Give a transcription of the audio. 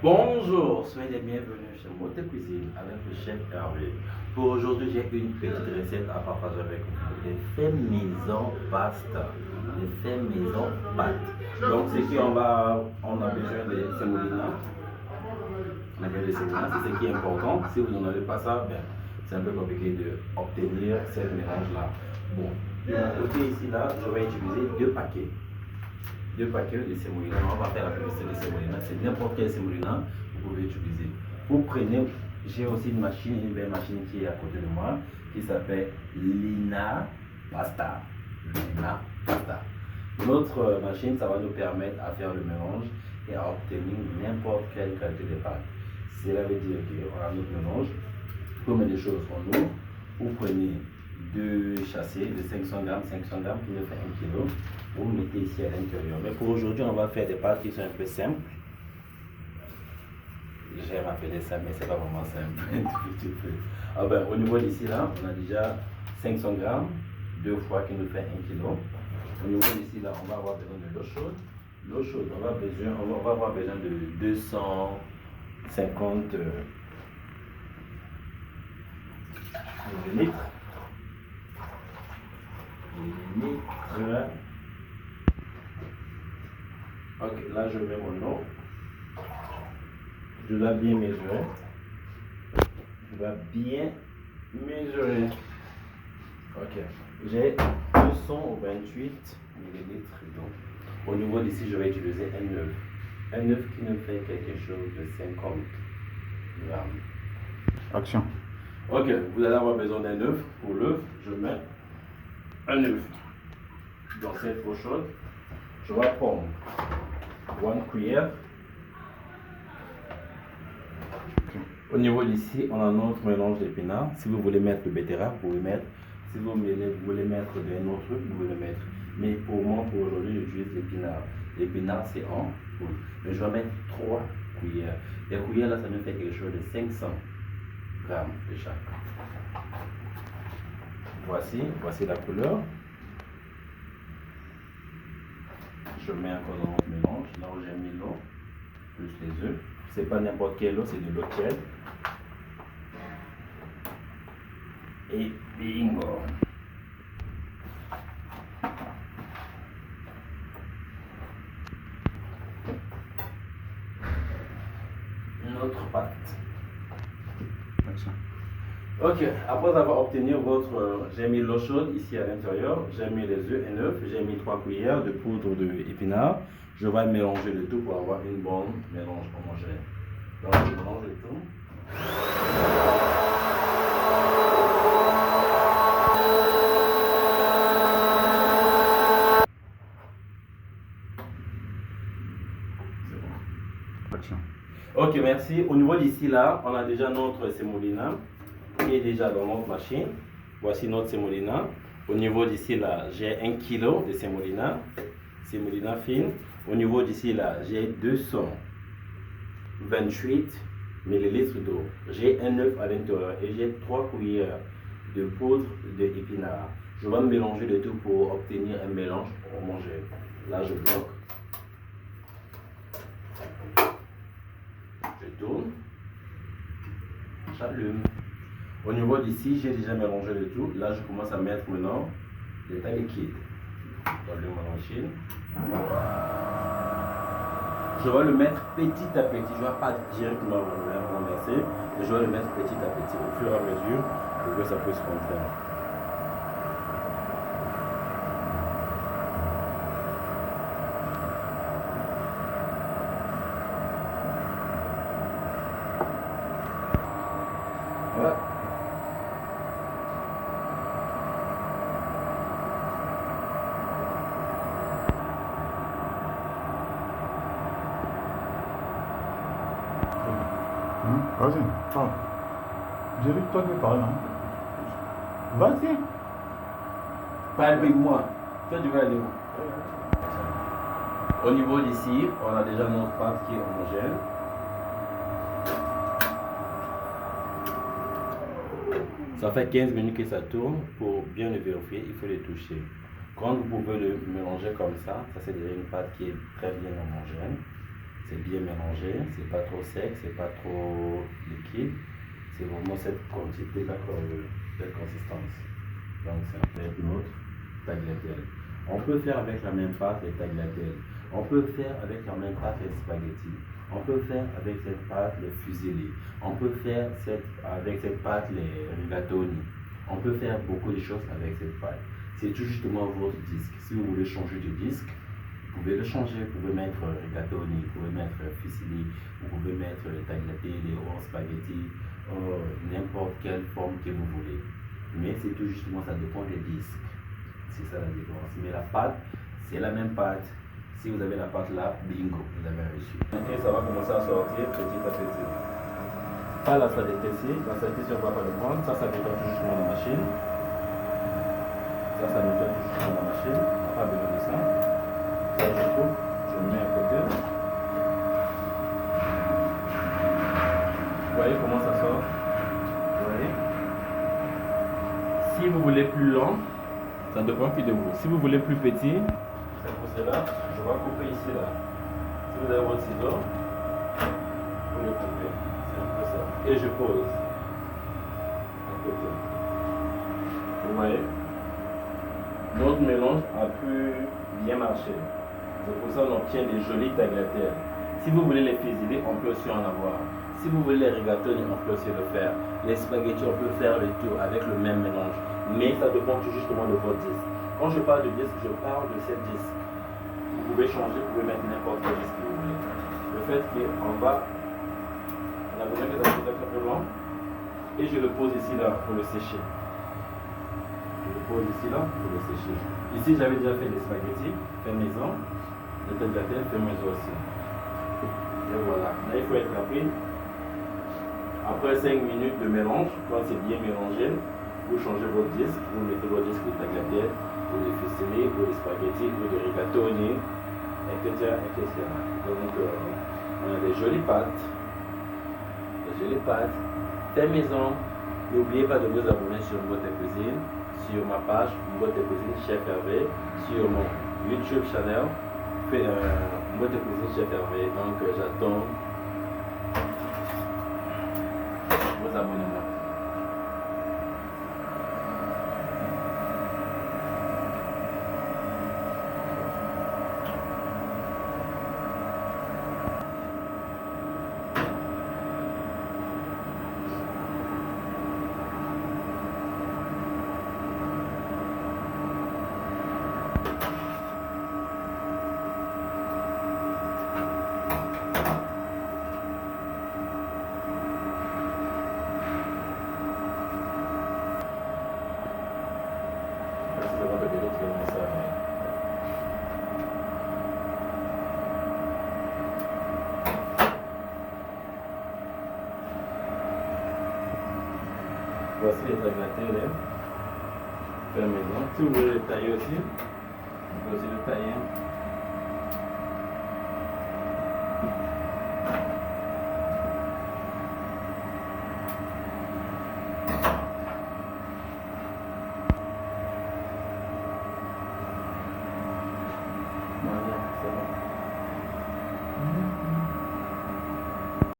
Bonjour, soyez les bienvenus chez Motte Cuisine avec le chef Hervé. Pour aujourd'hui, j'ai une petite recette à partager avec vous. Les faits maison pasta. Les faits maison pâtes. Donc, c'est qu'on on a besoin de semolina. On a besoin de semolina, c'est ce qui est important. Si vous n'en avez pas ça, ben, c'est un peu compliqué d'obtenir ce mélange-là. Bon, de mon côté ici, là, je vais utiliser deux paquets de semolina. On va faire la publicité de semolina. C'est n'importe quel semolina que vous pouvez utiliser. Vous prenez, j'ai aussi une machine, une belle machine qui est à côté de moi, qui s'appelle Lina Pasta. Lina Pasta. Notre machine, ça va nous permettre à faire le mélange et à obtenir n'importe quelle qualité de pâte. Cela veut dire qu'on a notre mélange. Pour mettre des choses en eau, vous prenez deux chassés de 500 grammes qui nous fait 1 kg. Vous mettez ici à l'intérieur. Mais pour aujourd'hui, on va faire des pâtes qui sont un peu simples. J'aime appeler ça, mais c'est pas vraiment simple. Ah ben, au niveau d'ici, là, on a déjà 500 grammes, deux fois qui nous fait 1 kg. Au niveau d'ici, là, on va avoir besoin de l'eau chaude. L'eau chaude, on va avoir besoin de 250 millilitres. Ok, là je mets mon eau. Je dois bien mesurer. Ok, j'ai 228 millilitres d'eau. Au niveau d'ici, je vais utiliser un œuf. Un œuf qui nous fait quelque chose de 50 grammes. Action. Ok, vous allez avoir besoin d'un œuf. Pour l'œuf, je mets un œuf dans cette eau chaude. Je vais prendre 1 cuillère. Au niveau d'ici, on a notre mélange d'épinards. Si vous voulez mettre le betterave, vous pouvez mettre. Si vous voulez mettre d'un autre truc, vous pouvez le mettre. Mais pour moi, pour aujourd'hui, j'utilise l'épinard. L'épinard, c'est en poudre. Mais je vais mettre 3 cuillères. Les cuillères, là, ça nous fait quelque chose de 500 grammes de chaque. Voici la couleur. Je mets encore dans notre mélange, là où j'ai mis l'eau, plus les œufs. C'est pas n'importe quelle eau, c'est de l'eau tiède. Et bingo! Notre pâte. Action. Ok, après avoir obtenu votre... j'ai mis l'eau chaude ici à l'intérieur, j'ai mis les œufs, un œuf, j'ai mis 3 cuillères de poudre d'épinards. Je vais mélanger le tout pour avoir une bonne mélange homogène. Donc je mélange le tout. Action. Ok, merci. Au niveau d'ici, là, on a déjà notre semolina qui est déjà dans notre machine. Voici notre semolina. Au niveau d'ici, là, j'ai 1 kg de semolina fine. Au niveau d'ici, là, j'ai 228 millilitres d'eau. J'ai un œuf à l'intérieur et j'ai 3 cuillères de poudre d'épinards. Je vais mélanger le tout pour obtenir un mélange homogène. Là, je bloque. Je tourne, j'allume. Au niveau d'ici, j'ai déjà mélangé le tout. Là, je commence à mettre maintenant l'état liquide. J'allume ma machine. Je vais le mettre petit à petit. Je ne vais pas directement renverser, mais je vais le mettre petit à petit au fur et à mesure pour que ça puisse rentrer. Voilà. Vas-y, parle. J'ai vu que toi tu parles, hein. Vas-y. Pas avec moi. Toi, tu vas aller où? Au niveau d'ici, on a déjà notre pâte qui est homogène. Ça fait 15 minutes que ça tourne. Pour bien le vérifier, il faut le toucher. Quand vous pouvez le mélanger comme ça c'est déjà une pâte qui est très bien homogène. c'est bien mélangé, c'est pas trop sec, c'est pas trop liquide, c'est vraiment cette quantité-là, cette consistance. Donc c'est avec une autre tagliatelle. On peut faire avec la même pâte les tagliatelles, on peut faire avec la même pâte les spaghettis, on peut faire avec cette pâte les fusilli, on peut faire avec cette pâte les rigatoni, on peut faire beaucoup de choses avec cette pâte. C'est tout justement votre disque. Si vous voulez changer de disque, vous pouvez le changer, vous pouvez mettre rigatoni, vous pouvez mettre fusilli, vous pouvez mettre les tagliatelles ou spaghetti, n'importe quelle forme que vous voulez. Mais c'est tout justement, ça dépend des disques. C'est ça la différence. Mais la pâte, c'est la même pâte. Si vous avez la pâte là, bingo, vous avez réussi. Et ça va commencer à sortir petit à petit. Pas la saleté ici, la saleté on ne va pas le prendre. Ça nettoie tout justement la machine. Ça nettoie tout justement la machine. On n'a pas besoin de ça. Ça je coupe, je le mets à côté. Vous voyez comment ça sort? Vous voyez? Si vous voulez plus long, ça dépend plus de vous. Si vous voulez plus petit, c'est pour cela, je vais couper ici là. Si vous avez votre ciseau, vous le coupez. C'est un peu ça. Et je pose à côté. Vous voyez? Notre mélange a pu bien marcher. C'est pour ça qu'on obtient des jolis tagliatelles. Si vous voulez les fusilli, on peut aussi en avoir. Si vous voulez les rigatoni, on peut aussi le faire. Les spaghettis, on peut faire le tout avec le même mélange. Mais ça dépend tout justement de votre disque. Quand je parle de disque, je parle de cette disque. Vous pouvez changer, vous pouvez mettre n'importe quel disque que vous voulez. Le fait qu'on va, on a besoin que ça soit un peu long. Et je le pose ici là pour le sécher. Je le pose ici là pour le sécher. Ici, j'avais déjà fait des spaghettis, fait maison. Le tagliatelle, fait maison aussi. Et voilà. Là, il faut être rapide. Après 5 minutes de mélange, quand c'est bien mélangé, vous changez votre disque, vous mettez votre disque de tagliatelle, ou de fusilli, ou de spaghetti, ou de rigatoni, etc. etc. Donc, on a des jolies pâtes. Des jolies pâtes. Fait maison. N'oubliez pas de vous abonner sur Mbote Cuisine, sur ma page Mbote Cuisine Chef Hervé, sur mon YouTube channel Mbote Cuisine Chef Hervé. Donc, j'attends vos abonnements. Voici les tagliatelles fait maison. Si vous voulez le tailler aussi, vous pouvez aussi le tailler.